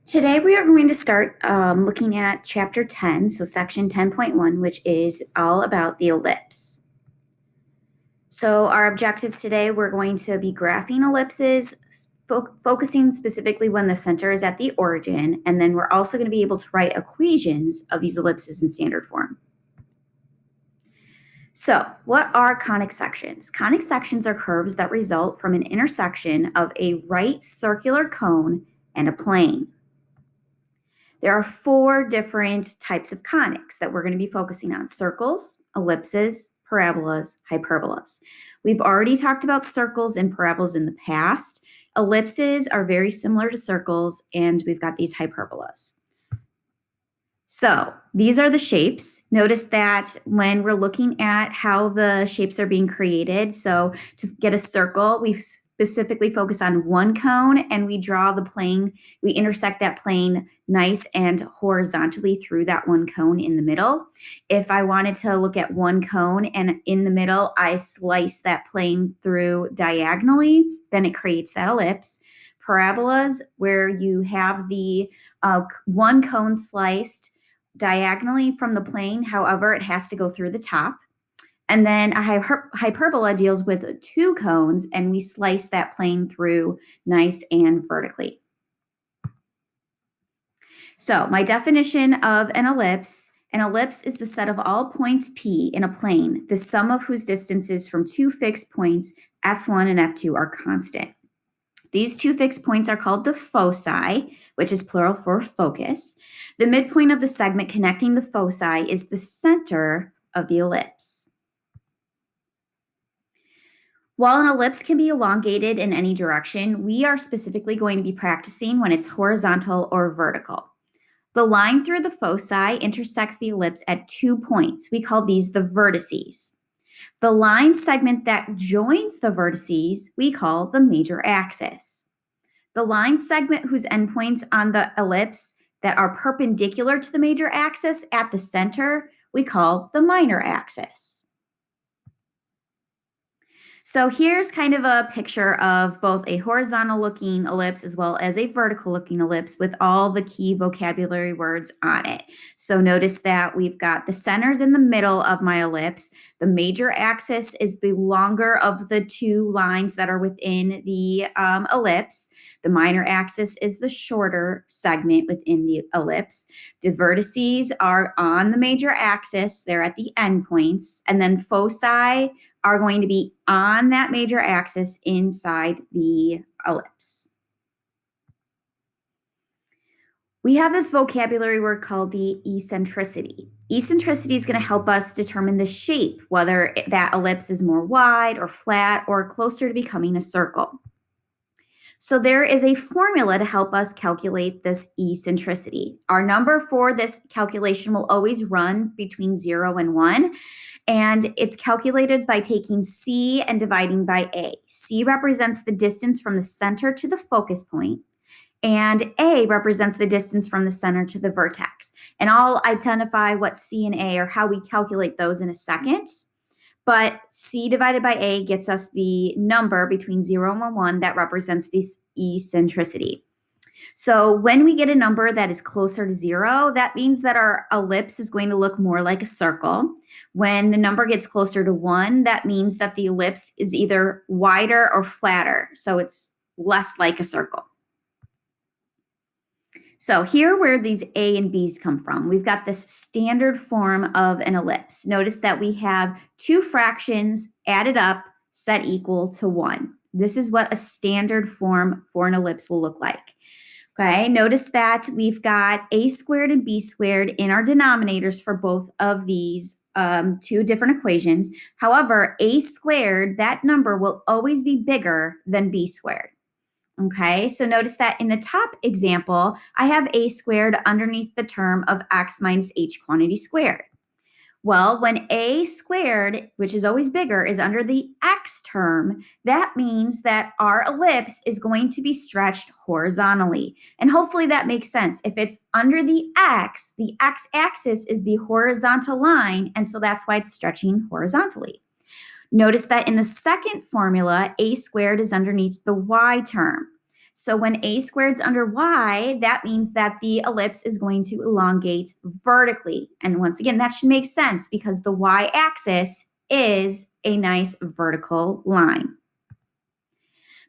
Today we are going to start looking at chapter 10, so section 10.1, which is all about the ellipse. So our objectives today, we're going to be graphing ellipses, focusing specifically when the center is at the origin, and then we're also going to be able to write equations of these ellipses in standard form. So what are conic sections? Conic sections are curves that result from an intersection of a right circular cone and a plane. There are four different types of conics that we're going to be focusing on: circles, ellipses, parabolas, hyperbolas. We've already talked about circles and parabolas in the past. Ellipses are very similar to circles, and we've got these hyperbolas. So these are the shapes. Notice that when we're looking at how the shapes are being created, so to get a circle, we specifically focus on one cone and we draw the plane, we intersect that plane nice and horizontally through that one cone in the middle. If I wanted to look at one cone and in the middle, I slice that plane through diagonally, then it creates that ellipse. Parabolas, where you have the one cone sliced diagonally from the plane, however, it has to go through the top. And then a hyperbola deals with two cones, and we slice that plane through nice and vertically. So my definition of an ellipse is the set of all points P in a plane, the sum of whose distances from two fixed points, F1 and F2, are constant. These two fixed points are called the foci, which is plural for focus. The midpoint of the segment connecting the foci is the center of the ellipse. While an ellipse can be elongated in any direction, we are specifically going to be practicing when it's horizontal or vertical. The line through the foci intersects the ellipse at 2 points. We call these the vertices. The line segment that joins the vertices we call the major axis. The line segment whose endpoints on the ellipse that are perpendicular to the major axis at the center we call the minor axis. So here's kind of a picture of both a horizontal looking ellipse as well as a vertical looking ellipse with all the key vocabulary words on it. So notice that we've got the centers in the middle of my ellipse. The major axis is the longer of the two lines that are within the ellipse. The minor axis is the shorter segment within the ellipse. The vertices are on the major axis. They're at the endpoints. And then foci are going to be on that major axis inside the ellipse. We have this vocabulary word called the eccentricity. Eccentricity is going to help us determine the shape, whether that ellipse is more wide or flat or closer to becoming a circle. So there is a formula to help us calculate this eccentricity. Our number for this calculation will always run between 0 and 1. And it's calculated by taking C and dividing by A. C represents the distance from the center to the focus point, and A represents the distance from the center to the vertex. And I'll identify what C and A or how we calculate those in a second. But C divided by A gets us the number between 0 and 1 that represents this eccentricity. So when we get a number that is closer to 0, that means that our ellipse is going to look more like a circle. When the number gets closer to 1, that means that the ellipse is either wider or flatter, so it's less like a circle. So here where these A and B's come from, we've got this standard form of an ellipse. Notice that we have two fractions added up set equal to 1. This is what a standard form for an ellipse will look like. Okay, notice that we've got a squared and b squared in our denominators for both of these two different equations. However, a squared, that number will always be bigger than b squared. Okay, so notice that in the top example, I have a squared underneath the term of x minus h quantity squared. Well, when a squared, which is always bigger, is under the x term, that means that our ellipse is going to be stretched horizontally. And hopefully that makes sense. If it's under the x-axis is the horizontal line, and so that's why it's stretching horizontally. Notice that in the second formula, a squared is underneath the y term. So when a squared's under y, that means that the ellipse is going to elongate vertically. And once again, that should make sense because the y-axis is a nice vertical line.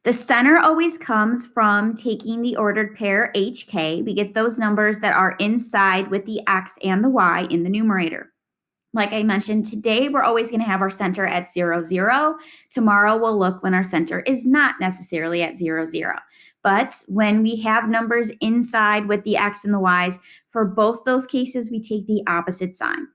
The center always comes from taking the ordered pair HK. We get those numbers that are inside with the x and the y in the numerator. Like I mentioned, today we're always going to have our center at 0, 0. Tomorrow we'll look when our center is not necessarily at 0, 0. But when we have numbers inside with the x and the y's, for both those cases, we take the opposite sign.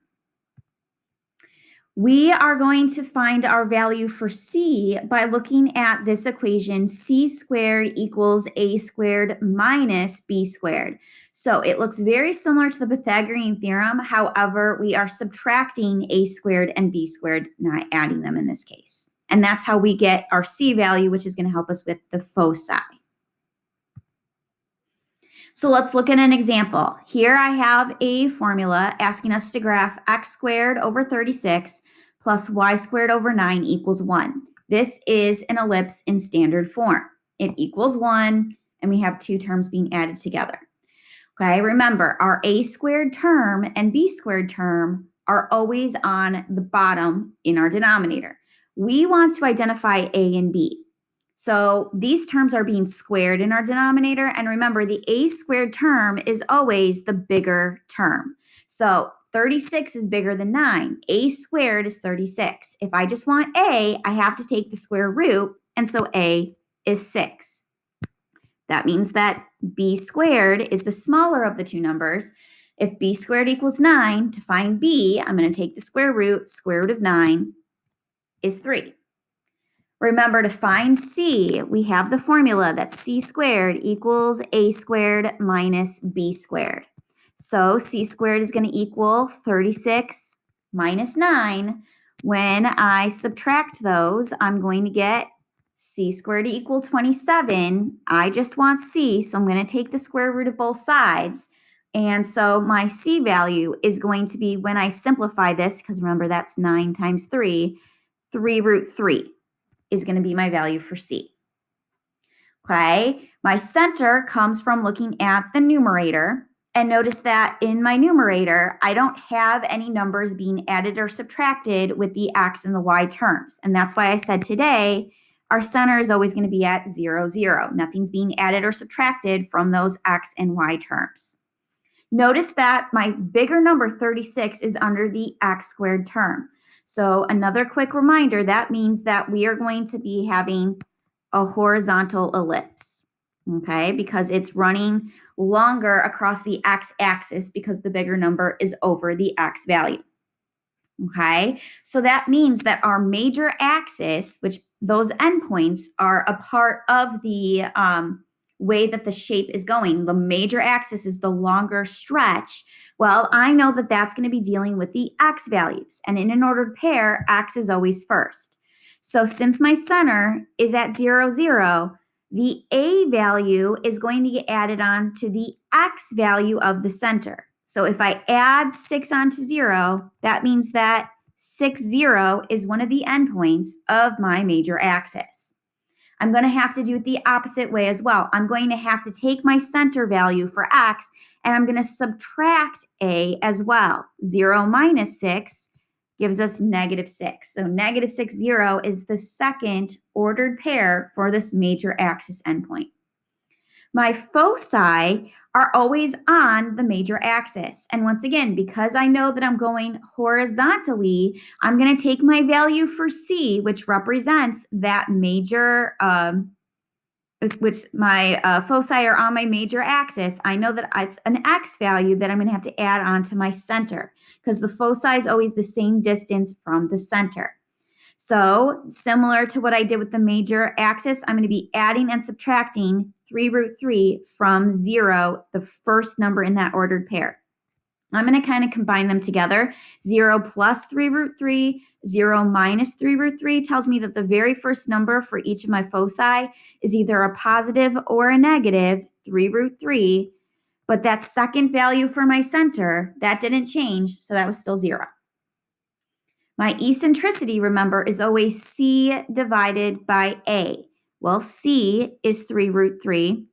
We are going to find our value for c by looking at this equation, c squared equals a squared minus b squared. So it looks very similar to the Pythagorean theorem. However, we are subtracting a squared and b squared, not adding them in this case. And that's how we get our c value, which is going to help us with the foci. So let's look at an example. Here I have a formula asking us to graph x squared over 36 plus y squared over 9 equals 1. This is an ellipse in standard form. It equals 1, and we have two terms being added together. Okay, remember, our a squared term and b squared term are always on the bottom in our denominator. We want to identify a and b. So these terms are being squared in our denominator. And remember, the a squared term is always the bigger term. So 36 is bigger than 9. A squared is 36. If I just want a, I have to take the square root. And so a is 6. That means that b squared is the smaller of the two numbers. If b squared equals 9, to find b, I'm going to take the square root of 9 is 3. Remember, to find c, we have the formula that c squared equals a squared minus b squared. So c squared is going to equal 36 minus 9. When I subtract those, I'm going to get c squared equal 27. I just want c, so I'm going to take the square root of both sides. And so my c value is going to be, when I simplify this, because remember that's 9 times 3, 3 root 3. Is going to be my value for c. Okay, my center comes from looking at the numerator, and notice that in my numerator, I don't have any numbers being added or subtracted with the x and the y terms, and that's why I said today our center is always going to be at 0, 0. Nothing's being added or subtracted from those x and y terms. Notice that my bigger number 36 is under the x squared term. So another quick reminder, that means that we are going to be having a horizontal ellipse, okay, because it's running longer across the x-axis because the bigger number is over the x value. Okay, so that means that our major axis, which those endpoints are a part of the way that the shape is going. The major axis is the longer stretch. Well, I know that that's going to be dealing with the x values. And in an ordered pair, x is always first. So since my center is at 0, 0, the a value is going to get added on to the x value of the center. So if I add 6 onto 0, that means that 6, 0 is one of the endpoints of my major axis. I'm going to have to do it the opposite way as well. I'm going to have to take my center value for x, and I'm going to subtract a as well. 0 minus 6 gives us negative 6. So negative 6, 0 is the second ordered pair for this major axis endpoint. My foci are always on the major axis. And once again, because I know that I'm going horizontally, I'm going to take my value for c, which represents that major, which my foci are on my major axis. I know that it's an x value that I'm going to have to add on to my center because the foci is always the same distance from the center. So similar to what I did with the major axis, I'm going to be adding and subtracting 3 root 3 from 0, the first number in that ordered pair. I'm going to kind of combine them together. 0 plus 3 root 3, 0 minus 3 root 3 tells me that the very first number for each of my foci is either a positive or a negative 3 root 3. But that second value for my center, that didn't change, so that was still 0. My eccentricity, remember, is always c divided by a. Well, C is 3 root 3.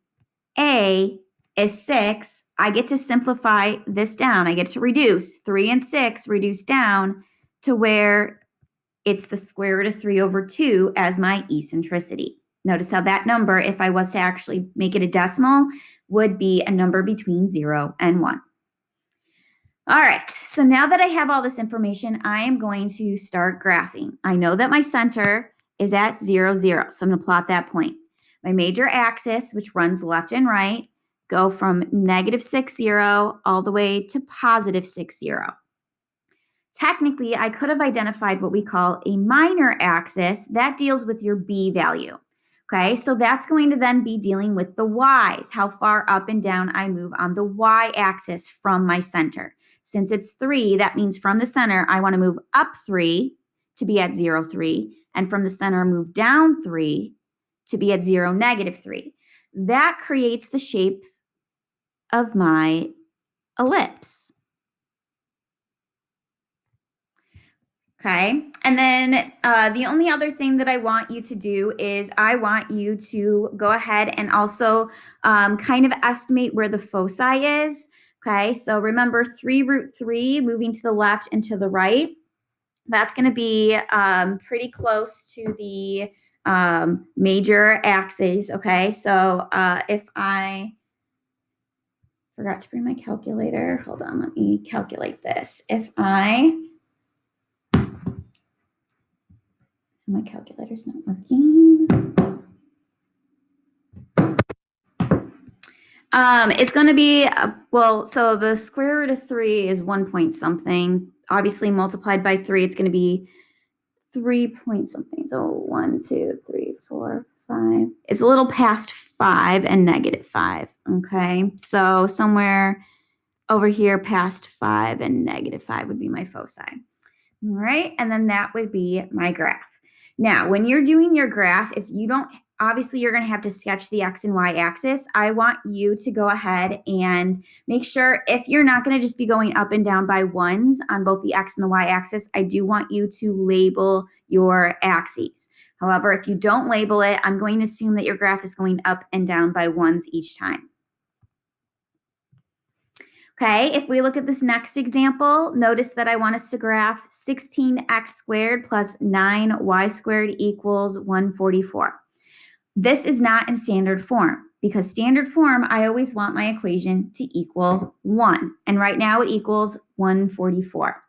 A is 6. I get to simplify this down. I get to reduce 3 and 6, reduce down to where it's the square root of 3 over 2 as my eccentricity. Notice how that number, if I was to actually make it a decimal, would be a number between 0 and 1. All right, so now that I have all this information, I am going to start graphing. I know that my center is at 0, 0, so I'm going to plot that point. My major axis, which runs left and right, go from negative 6, 0 all the way to positive 6, 0. Technically, I could have identified what we call a minor axis that deals with your B value. Okay, so that's going to then be dealing with the y's, how far up and down I move on the y-axis from my center. Since it's 3, that means from the center, I want to move up 3 to be at 0, 3, and from the center, move down 3 to be at 0, negative 3. That creates the shape of my ellipse. Okay, and then the only other thing that I want you to do is I want you to go ahead and also kind of estimate where the foci is. Okay, so remember 3 root 3 moving to the left and to the right. That's going to be pretty close to the major axes. Okay, so if I forgot to bring my calculator, hold on, let me calculate this. If my calculator's not working. It's going to be, so the square root of 3 is 1 point something. Obviously, multiplied by 3, it's going to be 3 point something. So 1, 2, 3, 4, 5. It's a little past 5 and negative 5. Okay, so somewhere over here past 5 and negative 5 would be my foci. All right, and then that would be my graph. Now, when you're doing your graph, if you don't, obviously you're going to have to sketch the x and y axis. I want you to go ahead and make sure, if you're not going to just be going up and down by ones on both the x and the y axis, I do want you to label your axes. However, if you don't label it, I'm going to assume that your graph is going up and down by ones each time. Okay, if we look at this next example, notice that I want us to graph 16x squared plus 9y squared equals 144. This is not in standard form, because standard form, I always want my equation to equal 1. And right now it equals 144.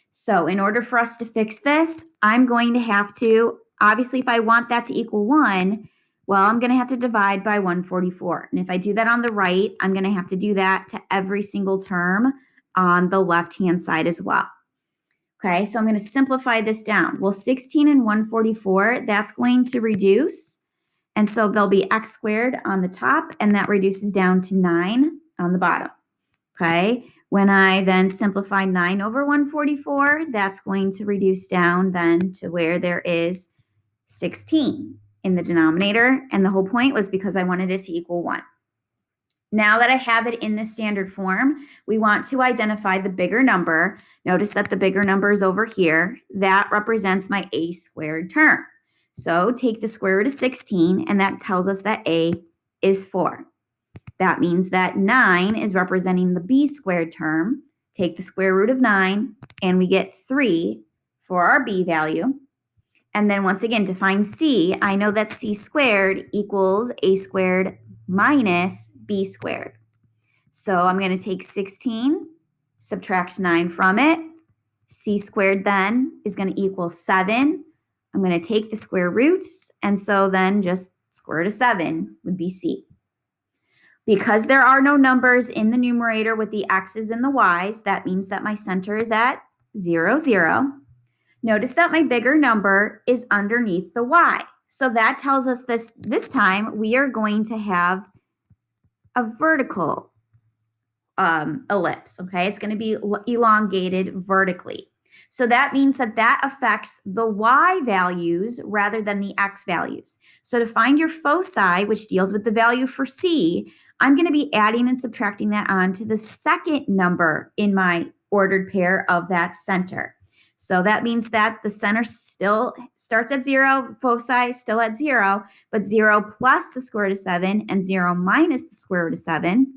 So in order for us to fix this, I'm going to have to, obviously if I want that to equal 1, well, I'm going to have to divide by 144. And if I do that on the right, I'm going to have to do that to every single term on the left-hand side as well. Okay, so I'm going to simplify this down. Well, 16 and 144, that's going to reduce. And so there'll be x squared on the top, and that reduces down to 9 on the bottom. Okay, when I then simplify 9 over 144, that's going to reduce down then to where there is 16 in the denominator. And the whole point was because I wanted it to equal 1. Now that I have it in the standard form, we want to identify the bigger number. Notice that the bigger number is over here. That represents my a squared term. So take the square root of 16, and that tells us that a is 4. That means that 9 is representing the b squared term. Take the square root of 9, and we get 3 for our b value. And then once again, to find c, I know that c squared equals a squared minus b squared. So I'm going to take 16, subtract 9 from it. C squared then is going to equal 7. I'm going to take the square roots, and so then just square root of 7 would be c. Because there are no numbers in the numerator with the x's and the y's, that means that my center is at 0, 0. Notice that my bigger number is underneath the y. So that tells us this time we are going to have a vertical ellipse, okay? It's going to be elongated vertically. So that means that that affects the y values rather than the x values. So to find your foci, which deals with the value for c, I'm going to be adding and subtracting that on to the second number in my ordered pair of that center. So that means that the center still starts at 0, foci still at 0, but 0 plus the square root of 7 and 0 minus the square root of 7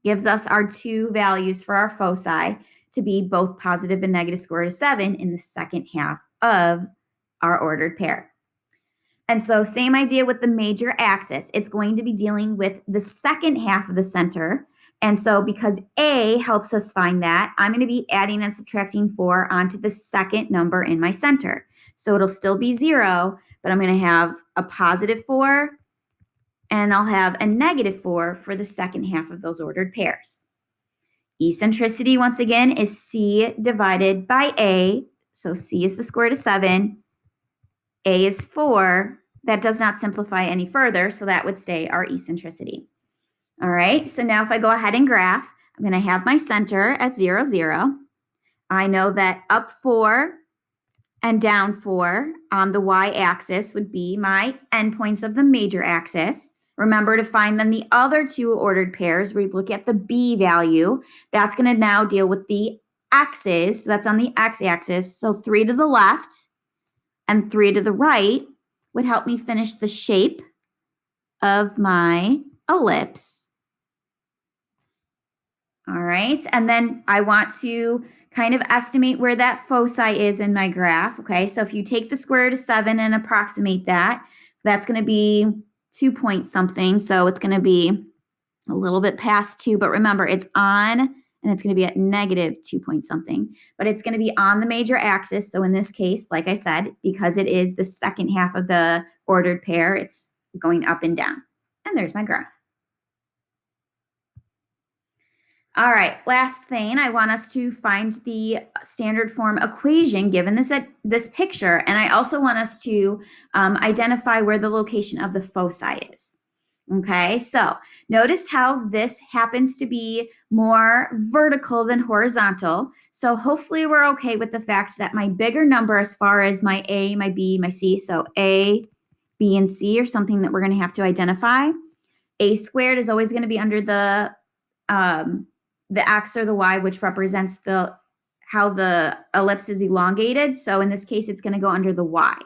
gives us our two values for our foci to be both positive and negative square root of 7 in the second half of our ordered pair. And so same idea with the major axis. It's going to be dealing with the second half of the center. And so because A helps us find that, I'm going to be adding and subtracting 4 onto the second number in my center. So it'll still be 0, but I'm going to have a positive 4, and I'll have a negative 4 for the second half of those ordered pairs. Eccentricity, once again, is C divided by A. So C is the square root of 7. A is 4. That does not simplify any further, so that would stay our eccentricity. All right, so now if I go ahead and graph, I'm going to have my center at 0, 0. I know that up 4 and down 4 on the y-axis would be my endpoints of the major axis. Remember to find then the other two ordered pairs, we look at the b value. That's going to now deal with the x's, so that's on the x-axis. So 3 to the left and 3 to the right would help me finish the shape of my ellipse. All right, and then I want to kind of estimate where that foci is in my graph. Okay, so if you take the square root of 7 and approximate that, that's going to be 2 point something. So it's going to be a little bit past 2, but remember it's on, and it's going to be at negative 2 point something, but it's going to be on the major axis. So in this case, like I said, because it is the second half of the ordered pair, it's going up and down. And there's my graph. All right, last thing, I want us to find the standard form equation given this picture, and I also want us to identify where the location of the foci is. Okay, so notice how this happens to be more vertical than horizontal. So hopefully we're okay with the fact that my bigger number as far as my A, my B, my C, so A, B, and C are something that we're going to have to identify. A squared is always going to be under the x or the y, which represents how the ellipse is elongated. So in this case, it's going to go under the y.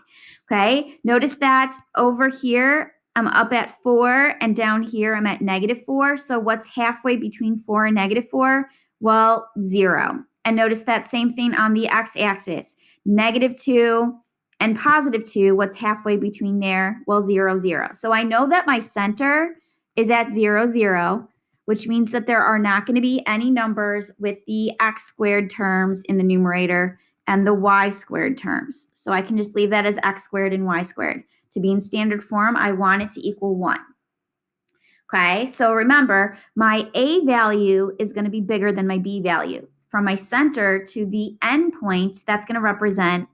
Okay, notice that over here, I'm up at 4, and down here, I'm at negative 4. So what's halfway between 4 and negative 4? Well, 0. And notice that same thing on the x-axis, negative 2 and positive 2. What's halfway between there? Well, 0, 0. So I know that my center is at 0, 0, which means that there are not going to be any numbers with the x squared terms in the numerator and the y squared terms. So I can just leave that as x squared and y squared. To be in standard form, I want it to equal 1. Okay, so remember, my A value is going to be bigger than my B value. From my center to the end point, that's going to represent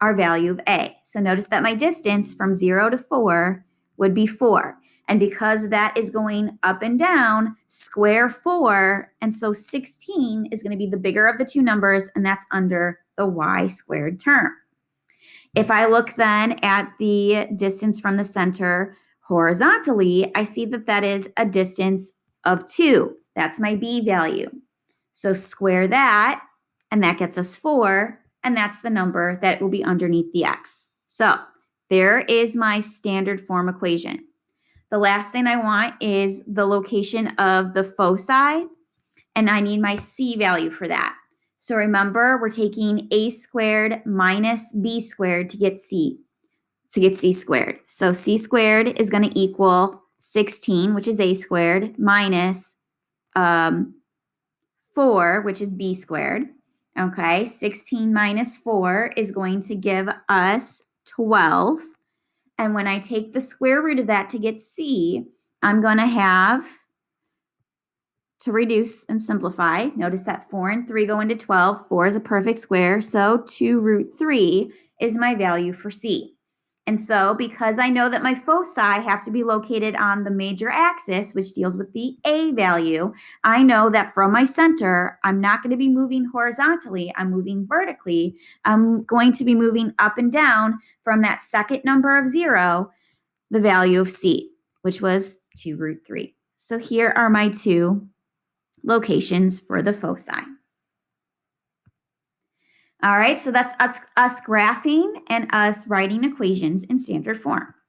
our value of A. So notice that my distance from 0 to 4 would be 4. And because that is going up and down, square 4, and so 16 is going to be the bigger of the two numbers, and that's under the y squared term. If I look then at the distance from the center horizontally, I see that that is a distance of 2. That's my B value. So square that, and that gets us 4, and that's the number that will be underneath the x. So there is my standard form equation. The last thing I want is the location of the foci, and I need my C value for that. So remember, we're taking A squared minus B squared to get C squared. So C squared is going to equal 16, which is A squared, minus 4, which is B squared. Okay, 16 minus 4 is going to give us 12. And when I take the square root of that to get C, I'm going to have to reduce and simplify. Notice that 4 and 3 go into 12. 4 is a perfect square, so 2 root 3 is my value for C. And so because I know that my foci have to be located on the major axis, which deals with the A value, I know that from my center, I'm not going to be moving horizontally. I'm moving vertically. I'm going to be moving up and down from that second number of 0, the value of C, which was 2 root 3. So here are my two locations for the foci. All right, so that's us graphing and us writing equations in standard form.